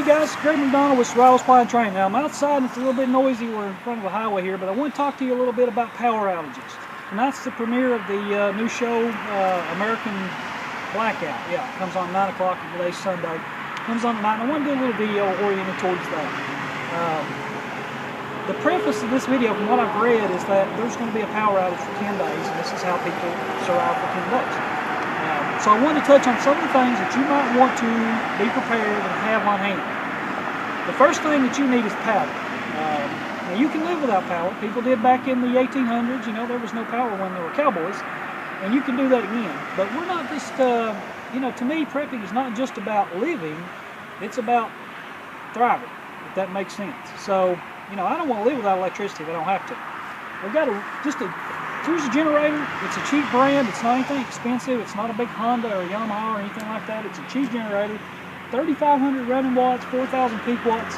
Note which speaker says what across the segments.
Speaker 1: guys, Greg McDonald with Survival Supply and Training. Now I'm outside and it's a little bit noisy. We're in front of a highway here, but I want to talk to you a little bit about power outages. Tonight's the premiere of the new show, American Blackout. Yeah, it comes on 9 o'clock, and today's Sunday. Comes on tonight, and I want to do a little video oriented towards that. The preface of this video, from what I've read, is that there's going to be a power outage for 10 days, and this is how people survive for 10 days. So I wanted to touch on some of the things that you might want to be prepared and have on hand. The first thing that you need is power. Now you can live without power. People did back in the 1800s. You know, there was no power when there were cowboys, and you can do that again. But we're not just, you know, to me, prepping is not just about living. It's about thriving, if that makes sense. So, you know, I don't want to live without electricity if I don't have to. I've got here's a generator. It's a cheap brand. It's not anything expensive. It's not a big Honda or Yamaha or anything like that. It's a cheap generator. 3,500 running watts, 4,000 peak watts.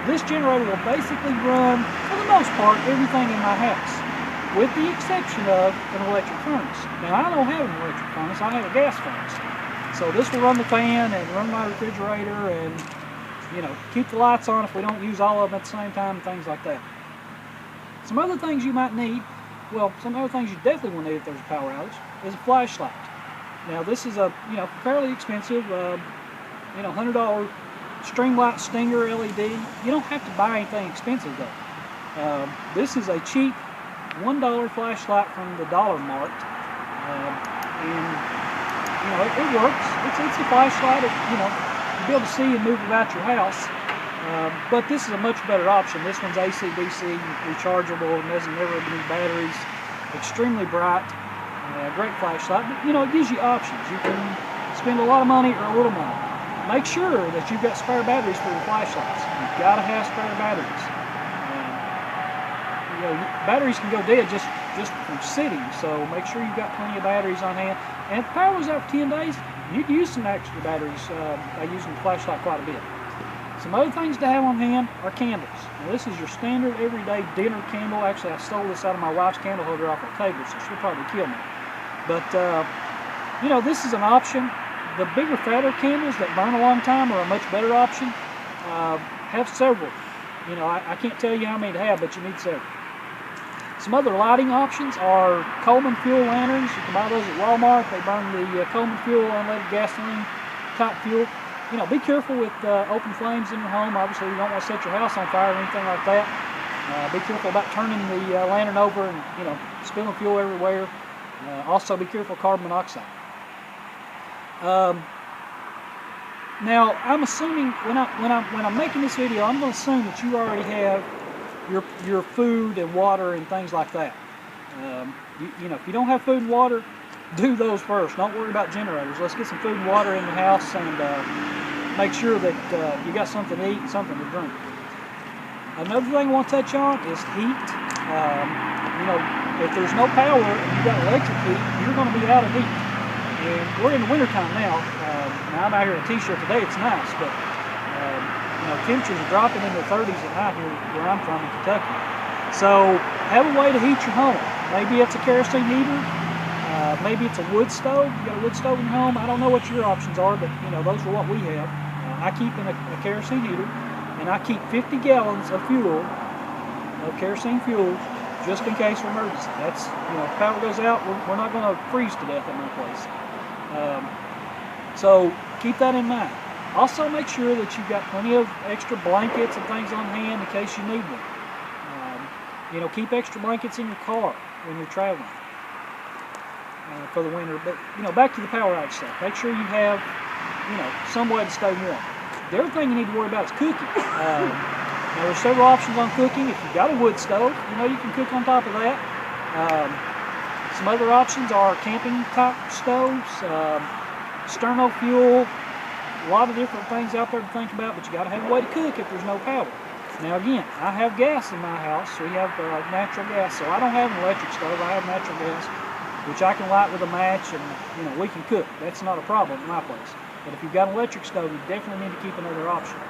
Speaker 1: This generator will basically run, for the most part, everything in my house, with the exception of an electric furnace. Now, I don't have an electric furnace. I have a gas furnace. So this will run the fan and run my refrigerator and, you know, keep the lights on if we don't use all of them at the same time and things like that. Some other things you might need, well, some other things you definitely will need if there's a power outage, is a flashlight. Now this is a, you know, fairly expensive, you know, $100 string light Stinger LED. You don't have to buy anything expensive though. This is a cheap $1 flashlight from the Dollar Mart, and you know it works. It's a flashlight. You know, you'll be able to see and move about your house. But this is a much better option. This one's AC/DC, rechargeable, and doesn't never need batteries. Extremely bright, great flashlight. But you know, it gives you options. You can spend a lot of money or a little money. Make sure that you've got spare batteries for your flashlights. You've got to have spare batteries. You know, batteries can go dead just from sitting, so make sure you've got plenty of batteries on hand. And if the power was out for 10 days, you'd use some extra batteries by using the flashlight quite a bit. Some other things to have on hand are candles. Now this is your standard everyday dinner candle. Actually, I stole this out of my wife's candle holder off her table, so she'll probably kill me. But, you know, this is an option. The bigger, fatter candles that burn a long time are a much better option. Have several. You know, I can't tell you how many to have, but you need several. Some other lighting options are Coleman fuel lanterns. You can buy those at Walmart. They burn the Coleman fuel, unleaded gasoline type fuel. You know, be careful with open flames in your home. Obviously, you don't want to set your house on fire or anything like that. Be careful about turning the lantern over and, you know, spilling fuel everywhere. Also, be careful of carbon monoxide. Now, I'm assuming when I'm making this video, I'm going to assume that you already have your food and water and things like that. You know, if you don't have food and water, do those first. Don't worry about generators. Let's get some food and water in the house and make sure that you got something to eat and something to drink. Another thing I want to touch on is heat. You know, if there's no power and you've got electric heat, you're going to be out of heat. And we're in the wintertime now. Now I'm out here in a t-shirt today. It's nice, but you know, temperatures are dropping into the 30s at night here where I'm from in Kentucky. So have a way to heat your home. Maybe it's a kerosene heater. Maybe it's a wood stove. You got a wood stove in your home. I don't know what your options are, but you know, those are what we have. I keep in a kerosene heater, and I keep 50 gallons of fuel, of kerosene fuel, just in case for emergency. That's, you know, if power goes out, we're not going to freeze to death at my place. So keep that in mind. Also, make sure that you've got plenty of extra blankets and things on hand in case you need them. You know, keep extra blankets in your car when you're traveling for the winter. But, you know, back to the power outage stuff. Make sure you have, you know, some way to stay warm. The other thing you need to worry about is cooking. Now, there's several options on cooking. If you've got a wood stove, you know, you can cook on top of that. Some other options are camping type stoves, sterno fuel, a lot of different things out there to think about, but you got to have a way to cook if there's no power. Now again, I have gas in my house. We have natural gas, so I don't have an electric stove. I have natural gas, which I can light with a match, and you know, we can cook. That's not a problem in my place. But if you've got an electric stove, you definitely need to keep another option.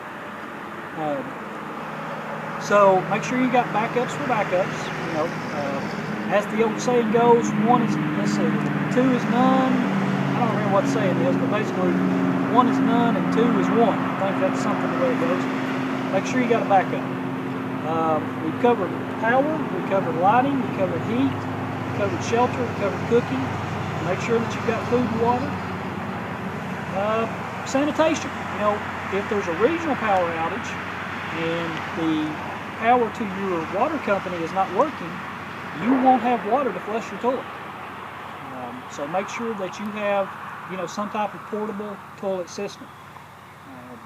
Speaker 1: So make sure you got backups for backups. You know, as the old saying goes, one is, let's see, two is none. I don't remember what the saying is, but basically 1 is none and 2 is 1. I think that's something the way it goes. Make sure you got a backup. We've covered power, we covered lighting, we covered heat, we covered shelter, we covered cooking. Make sure that you've got food and water. Sanitation. You know, if there's a regional power outage and the power to your water company is not working, you won't have water to flush your toilet. So make sure that you have, you know, some type of portable toilet system.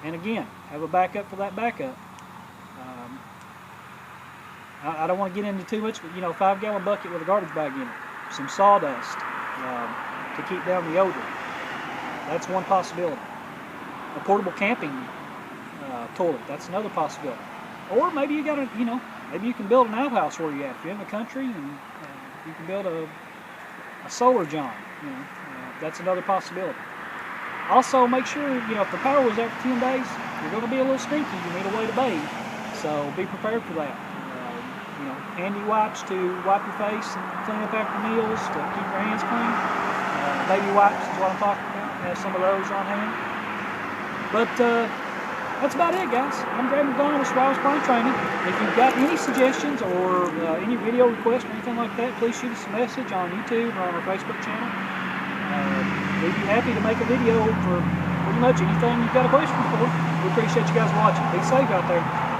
Speaker 1: And again, have a backup for that backup. I don't want to get into too much, but you know, 5-gallon bucket with a garbage bag in it, some sawdust to keep down the odor. That's one possibility. A portable camping toilet, that's another possibility. Or maybe you got to, you know, maybe you can build an outhouse where you're at. If you're in the country, and you can build a solar john. You know, that's another possibility. Also, make sure, you know, if the power was out for 10 days, you're going to be a little stinky. You need a way to bathe, so be prepared for that. You know, handy wipes to wipe your face and clean up after meals to keep your hands clean. Baby wipes is what I'm talking about. Have some of those on hand. But that's about it, guys. I'm Greg McDonald with Survival Spring Training. If you've got any suggestions or any video requests or anything like that, please shoot us a message on YouTube or on our Facebook channel. We'd be happy to make a video for pretty much anything you've got a question for. We appreciate you guys watching. Be safe out there.